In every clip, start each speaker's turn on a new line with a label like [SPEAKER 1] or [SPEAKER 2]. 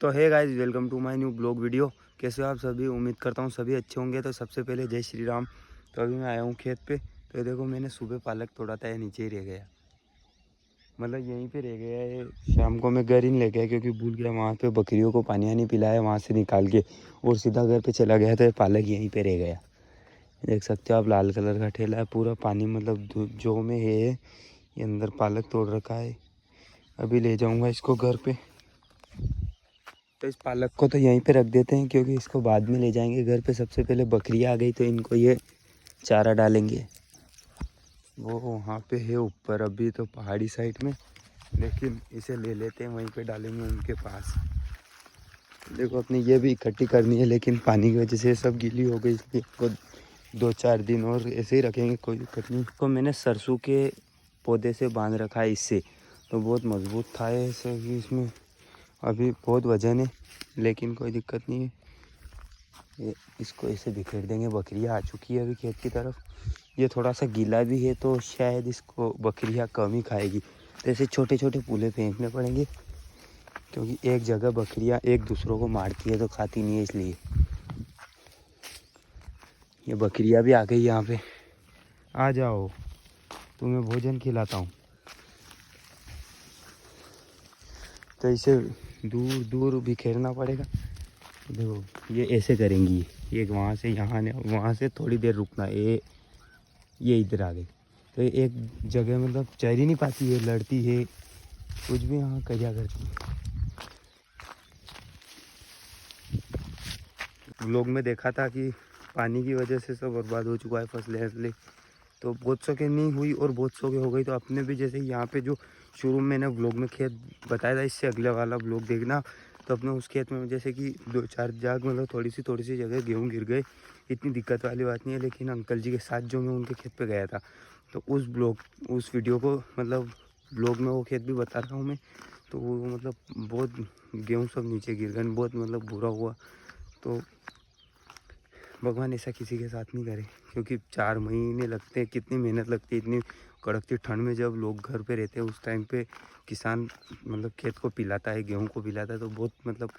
[SPEAKER 1] तो है guys, welcome to my new blog video. कैसे हो आप सभी? उम्मीद करता हूँ सभी अच्छे होंगे। तो सबसे पहले जय श्री राम। तो अभी मैं आया हूँ खेत पे। तो ये देखो, मैंने सुबह पालक तोड़ा था, ये नीचे ही रह गया, मतलब यहीं पे रह गया है। शाम को मैं घर ही नहीं ले गया क्योंकि भूल गया वहाँ पे बकरियों को पानी नहीं पिलाया वहाँ से निकाल के, और सीधा घर पे चला गया। तो ये पालक यहीं पे रह गया। देख सकते हो आप, लाल कलर का ठेला है, पूरा पानी मतलब जो में है ये अंदर पालक तोड़ रखा है। अभी ले जाऊँगा इसको घर पे। तो इस पालक को तो यहीं पे रख देते हैं क्योंकि इसको बाद में ले जाएंगे घर पे। सबसे पहले बकरियाँ आ गई तो इनको ये चारा डालेंगे। वो वहाँ पे है ऊपर, अभी तो पहाड़ी साइड में, लेकिन इसे ले लेते हैं, वहीं पे डालेंगे उनके पास। देखो, अपनी ये भी इकट्ठी करनी है, लेकिन पानी की वजह से सब गीली हो गई, इसलिए इसको 2-4 दिन और ऐसे ही रखेंगे, कोई दिक्कत नहीं। तो मैंने सरसों के पौधे से बांध रखा है इससे, तो बहुत मजबूत था ऐसे कि इसमें अभी बहुत वजन है, लेकिन कोई दिक्कत नहीं है। ये इसको ऐसे बिखेर देंगे। बकरियां आ चुकी है अभी खेत की तरफ। ये थोड़ा सा गीला भी है तो शायद इसको बकरियां कम ही खाएगी, तो ऐसे छोटे छोटे पूले फेंकने पड़ेंगे, क्योंकि एक जगह बकरियां एक दूसरों को मारती है तो खाती नहीं है, इसलिए। ये बकरियां भी आ गई यहाँ पे। आ जाओ, तुम्हें भोजन खिलाता हूँ। तो इसे दूर दूर बिखेरना पड़ेगा। देखो, ये ऐसे करेंगी, ये वहाँ से यहाँ ने, वहाँ से थोड़ी देर रुकना। ये इधर आ गई तो एक जगह मतलब चल ही नहीं पाती है, लड़ती है, कुछ भी यहाँ क्या करती है। लोग में देखा था कि पानी की वजह से सब बर्बाद हो चुका है, फसलें फसलें। तो बहुत सौ के नहीं हुई और बहुत सौ के हो गई। तो अपने भी जैसे यहाँ पे जो शुरू में मैंने व्लॉग में खेत बताया था, इससे अगले वाला व्लॉग देखना। तो अपने उस खेत में जैसे कि 2-4 जाग मतलब थोड़ी सी जगह गेहूँ गिर गए। इतनी दिक्कत वाली बात नहीं है, लेकिन अंकल जी के साथ जो मैं उनके खेत पे गया था, तो उस वीडियो को मतलब व्लॉग में वो खेत भी बता रहा हूँ मैं। तो वो मतलब बहुत गेहूँ सब नीचे गिर गए, बहुत मतलब बुरा हुआ। तो भगवान ऐसा किसी के साथ नहीं करे, क्योंकि 4 महीने लगते हैं, कितनी मेहनत लगती है इतनी कड़कती ठंड में। जब लोग घर पे रहते हैं उस टाइम पे किसान मतलब खेत को पिलाता है, गेहूं को पिलाता है, तो बहुत मतलब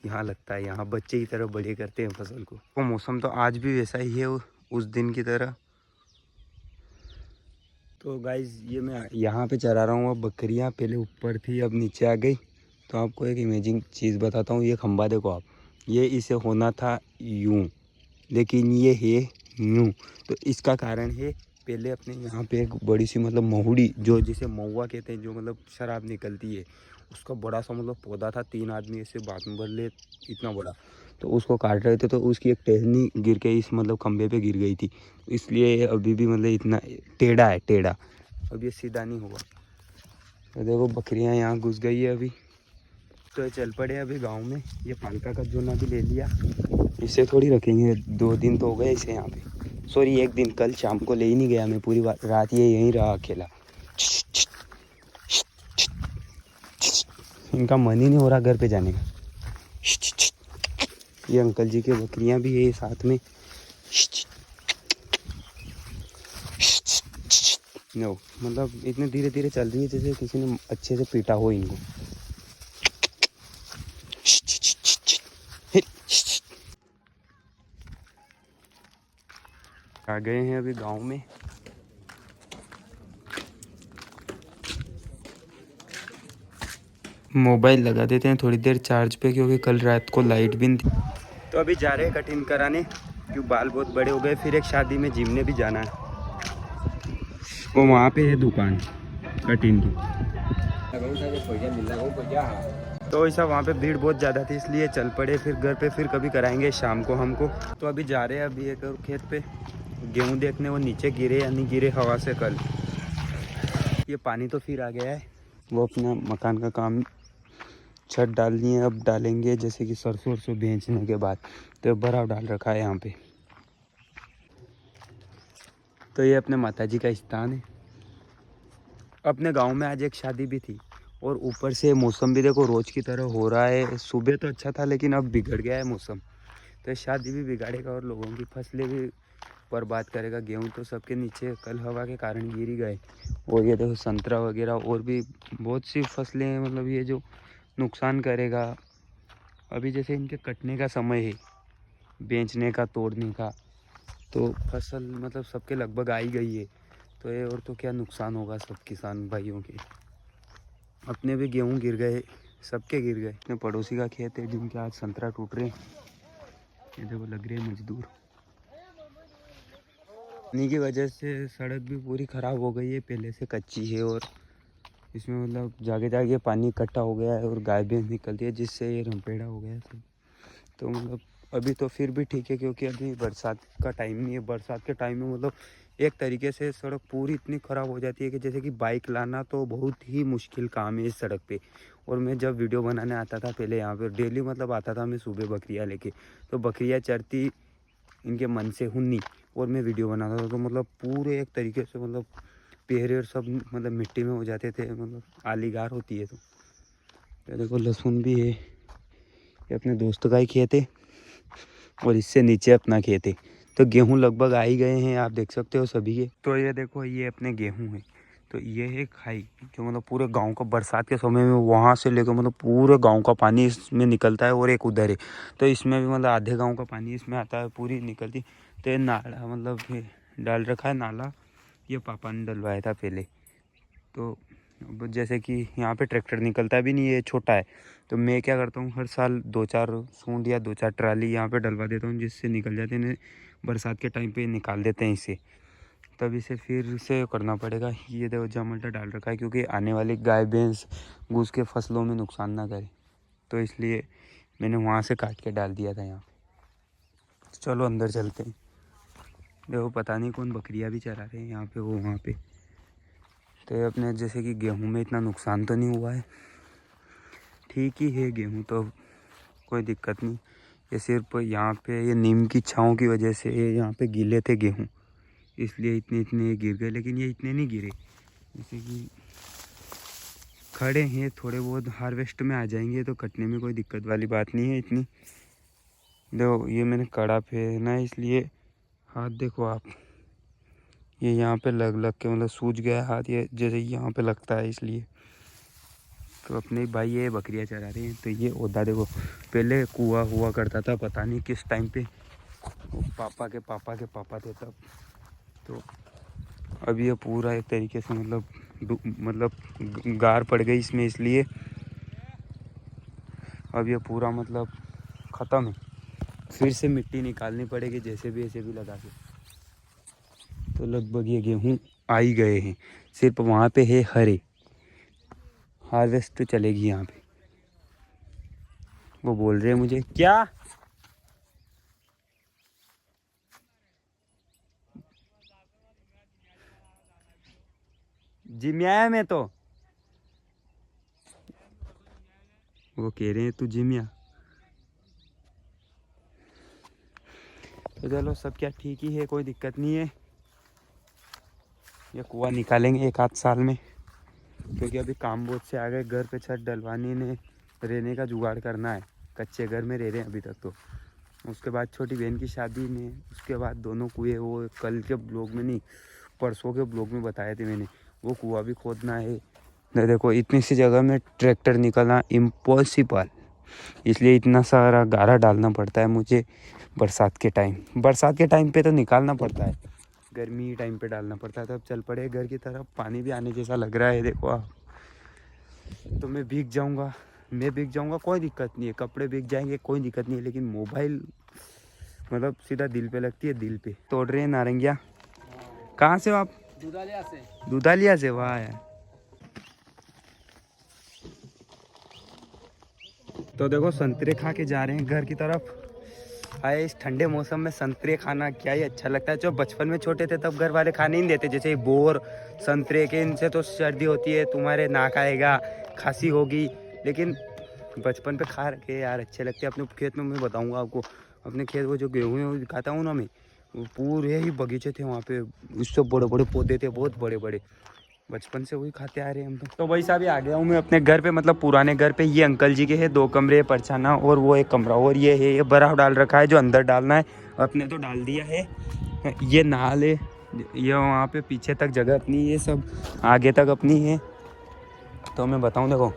[SPEAKER 1] यहाँ लगता है, यहाँ बच्चे की तरह बड़े करते हैं फसल को। वो मौसम तो आज भी वैसा ही है उस दिन की तरह। तो गाइज, ये मैं यहाँ पे चरा रहा हूँ। अब बकरियाँ पहले ऊपर थी, अब नीचे आ गई। तो आपको एक इमेजिंग चीज़ बताता हूँ। ये खंबा देखो आप, ये इसे होना था यूँ, लेकिन ये है यूँ। तो इसका कारण है, पहले अपने यहाँ पे एक बड़ी सी मतलब महुड़ी, जो जिसे महुआ कहते हैं, जो मतलब शराब निकलती है, उसका बड़ा सा मतलब पौधा था। 3 आदमी ऐसे बात में भर ले, इतना बड़ा। तो उसको काट रहे थे, तो उसकी एक टहनी गिर के इस मतलब खंबे पे गिर गई थी, इसलिए अभी भी मतलब इतना टेढ़ा है, टेढ़ा। अब ये सीधा नहीं हुआ। तो देखो, बकरियाँ यहाँ घुस गई है अभी। तो ये चल पड़े अभी गाँव में। ये पालका का जोना भी ले लिया, इसे थोड़ी रखेंगे। 2 दिन तो हो गए इसे यहाँ पे, सॉरी 1 दिन। कल शाम को ले ही नहीं गया मैं, पूरी रात ये यहीं रहा अकेला। इनका मन ही नहीं हो रहा घर पे जाने का। ये अंकल जी की बकरियां भी है साथ में। नो, मतलब इतने धीरे धीरे चल रही है जैसे किसी ने अच्छे से पीटा हो इनको। आ गए हैं अभी गांव में। मोबाइल लगा देते हैं थोड़ी देर चार्ज पे, क्योंकि कल रात को लाइट भी नहीं थी। तो अभी जा रहे हैं कटिंग कराने, क्योंकि बाल बहुत बड़े हो गए। फिर एक शादी में जिमने भी जाना है, वो वहाँ पे है दुकान कटिंग की। तो ऐसा वहाँ पे भीड़ बहुत ज़्यादा थी, इसलिए चल पड़े। फिर घर पे फिर कभी कराएंगे शाम को हमको। तो अभी जा रहे हैं अभी एक और खेत पे गेहूँ देखने, वो नीचे गिरे या नहीं गिरे हवा से कल। ये पानी तो फिर आ गया है। वो अपना मकान का काम छत डालनी है, अब डालेंगे, जैसे कि सरसों वरसों बेचने के बाद। तो बराव डाल रखा है यहाँ पे। तो ये अपने माताजी का स्थान है। अपने गांव में आज एक शादी भी थी, और ऊपर से मौसम भी देखो रोज की तरह हो रहा है। सुबह तो अच्छा था, लेकिन अब बिगड़ गया है मौसम। तो शादी भी बिगाड़ेगा और लोगों की फसलें भी बर्बाद करेगा। गेहूं तो सबके नीचे कल हवा के कारण गिर ही गए। और ये देखो संतरा वगैरह और भी बहुत सी फसलें हैं, मतलब ये जो नुकसान करेगा। अभी जैसे इनके कटने का समय है, बेचने का, तोड़ने का, तो फसल मतलब सबके लगभग आ ही गई है। तो ये और तो क्या नुकसान होगा सब किसान भाइयों के। अपने भी गेहूं गिर गए, सबके गिर गए। अपने पड़ोसी का खेत है जिनके आज संतरा टूट रहे हैं, ये देखो लग रहे हैं मजदूर। पानी की वजह से सड़क भी पूरी ख़राब हो गई है, पहले से कच्ची है और इसमें मतलब जागे जागे पानी इकट्ठा हो गया है और गाय भैंस निकलती है, जिससे ये रमपेड़ा हो गया है सब। तो मतलब अभी तो फिर भी ठीक है, क्योंकि अभी बरसात का टाइम नहीं है। बरसात के टाइम में मतलब एक तरीके से सड़क पूरी इतनी ख़राब हो जाती है कि जैसे कि बाइक लाना तो बहुत ही मुश्किल काम है इस सड़क पे। और मैं जब वीडियो बनाने आता था पहले यहाँ पे डेली मतलब आता था मैं सुबह बकरियाँ लेके, तो बकरियाँ चरती इनके मन से हुन्नी और मैं वीडियो बनाता था, तो मतलब पूरे एक तरीके से मतलब पेहरे और सब मतलब मिट्टी में हो जाते थे, मतलब आलीगार होती है। तो देखो लहसुन भी है, ये अपने दोस्त का ही खेत है और इससे नीचे अपना खेत है। तो गेहूं लगभग आ ही गए हैं, आप देख सकते हो सभी के। तो ये देखो ये अपने गेहूं है, तो ये है खाई जो मतलब पूरे गांव का बरसात के समय में वहाँ से लेकर मतलब पूरे गांव का पानी इसमें निकलता है। और एक उधर है, तो इसमें भी मतलब आधे गांव का पानी इसमें आता है, पूरी निकलती। तो ये नाला मतलब ये डाल रखा है नाला, ये पापा ने डलवाया था पहले। तो अब जैसे कि यहाँ पे ट्रैक्टर निकलता भी नहीं है, छोटा है, तो मैं क्या करता हूँ हर साल 2-4 सूंड या 2-4 ट्राली यहाँ पे डलवा देता हूँ, जिससे निकल जाते हैं। बरसात के टाइम पे निकाल देते हैं इसे, तब इसे फिर से करना पड़ेगा। ये देखो जमल्टा डाल रखा है, क्योंकि आने वाली गाय भैंस घुस के फसलों में नुकसान ना करे, तो इसलिए मैंने वहाँ से काट के डाल दिया था यहाँ पे। चलो अंदर चलते हैं। देखो पता नहीं कौन बकरियाँ भी चरा रहे हैं यहाँ पे, वो वहाँ पे। तो अपने जैसे कि गेहूं में इतना नुकसान तो नहीं हुआ है, ठीक ही है गेहूं तो, कोई दिक्कत नहीं। ये सिर्फ यहाँ पे ये नीम की छाँव की वजह से यहाँ पे गीले थे गेहूं, इसलिए इतने इतने गिर गए। लेकिन ये इतने नहीं गिरे, जैसे कि खड़े हैं, थोड़े बहुत हार्वेस्ट में आ जाएंगे, तो कटने में कोई दिक्कत वाली बात नहीं है इतनी। देखो ये मैंने कड़ा पहना है, इसलिए हाथ देखो आप, ये यहाँ पे लग लग के मतलब सूज गया हाथ, ये जैसे यहाँ पे लगता है इसलिए। तो अपने भाई ये बकरियाँ चरा रहे हैं। तो ये ओदा देखो, पहले कुआं हुआ करता था, पता नहीं किस टाइम पे, वो पापा के पापा थे तब। तो अब ये पूरा एक तरीके से मतलब गार पड़ गई इसमें, इसलिए अब ये पूरा मतलब ख़त्म है। फिर से मिट्टी निकालनी पड़ेगी जैसे भी ऐसे भी लगा के। तो लगभग ये गेहूँ आ ही गए हैं, सिर्फ वहाँ पे है हरे, हार्वेस्ट तो चलेगी यहाँ पे। वो बोल रहे हैं मुझे क्या, जिम्या में, तो वो कह रहे हैं तू जिम्या। तो चलो सब क्या ठीक ही है, कोई दिक्कत नहीं है। ये कुआं निकालेंगे 1-8 साल में, क्योंकि अभी काम बहुत से आ गए। घर पे छत डलवानी ने, रहने का जुगाड़ करना है, कच्चे घर में रह रहे हैं अभी तक। तो उसके बाद छोटी बहन की शादी में, उसके बाद दोनों कुएँ, वो कल के ब्लॉग में नहीं परसों के ब्लॉग में बताए थे मैंने, वो कुआं भी खोदना है। देखो इतनी सी जगह में ट्रैक्टर निकलना इम्पॉसिबल, इसलिए इतना सारा गारा डालना पड़ता है मुझे बरसात के टाइम पे तो निकालना पड़ता है, गर्मी टाइम पे डालना पड़ता है। तब चल पड़े घर की तरफ। पानी भी आने जैसा लग रहा है, देखो आप। तो मैं भीग जाऊंगा कोई दिक्कत नहीं है, कपड़े भीग जाएंगे कोई दिक्कत नहीं है, लेकिन मोबाइल मतलब सीधा दिल पे लगती है, दिल पे। तोड़ रहे हैं नारंगिया। कहाँ से हो आप? दूधालिया से। वाह यार। तो देखो संतरे खा के जा रहे हैं घर की तरफ। हाय, इस ठंडे मौसम में संतरे खाना क्या ही अच्छा लगता है। जो बचपन में छोटे थे तब घर वाले खाने ही नहीं देते, जैसे बोर संतरे के, इनसे तो सर्दी होती है, तुम्हारे नाक आएगा, खांसी होगी। लेकिन बचपन पे खा रखे यार, अच्छे लगते हैं। अपने खेत में मैं बताऊंगा आपको, अपने खेत वो जो गेहूँ है वो दिखाता हूँ ना मैं, वो पूरे ही बगीचे थे वहाँ पे, उससे बड़े बड़े पौधे थे, बहुत बड़े बड़े। बचपन से वही खाते आ रहे हैं हम तो भाई साहब आ गया हूँ मैं अपने घर पे, मतलब पुराने घर पे। ये अंकल जी के है 2 कमरे, परछाना और वो एक कमरा, और ये है, ये बर्फ डाल रखा है जो अंदर डालना है, अपने तो डाल दिया है। ये नाल है, ये वहाँ पे पीछे तक जगह अपनी, ये सब आगे तक अपनी है। तो मैं बताऊँ देखो,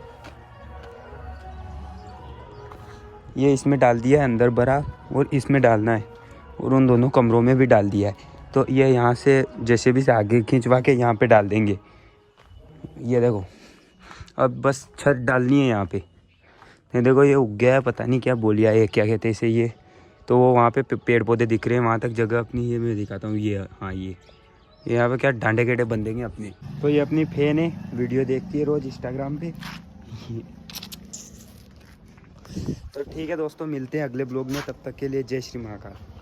[SPEAKER 1] ये इसमें डाल दिया है अंदर भरा और इसमें डालना है और उन दोनों कमरों में भी डाल दिया है। तो ये यहाँ से जैसे भी से आगे खींचवा के यहाँ पे डाल देंगे। ये देखो अब बस छत डालनी है यहाँ पे। ये देखो ये उग गया है, पता नहीं क्या बोलिया है, क्या कहते हैं इसे। ये तो वो वहाँ पे पेड़ पौधे दिख रहे हैं वहाँ तक जगह अपनी। ये मैं दिखाता हूँ। ये हाँ ये यहाँ पे क्या डांडे गेटे बन देंगे अपने। तो ये अपनी फैन है, वीडियो देखती है रोज़ इंस्टाग्राम पे। तो ठीक है दोस्तों, मिलते हैं अगले ब्लॉग में। तब तक के लिए जय श्री महाकाल।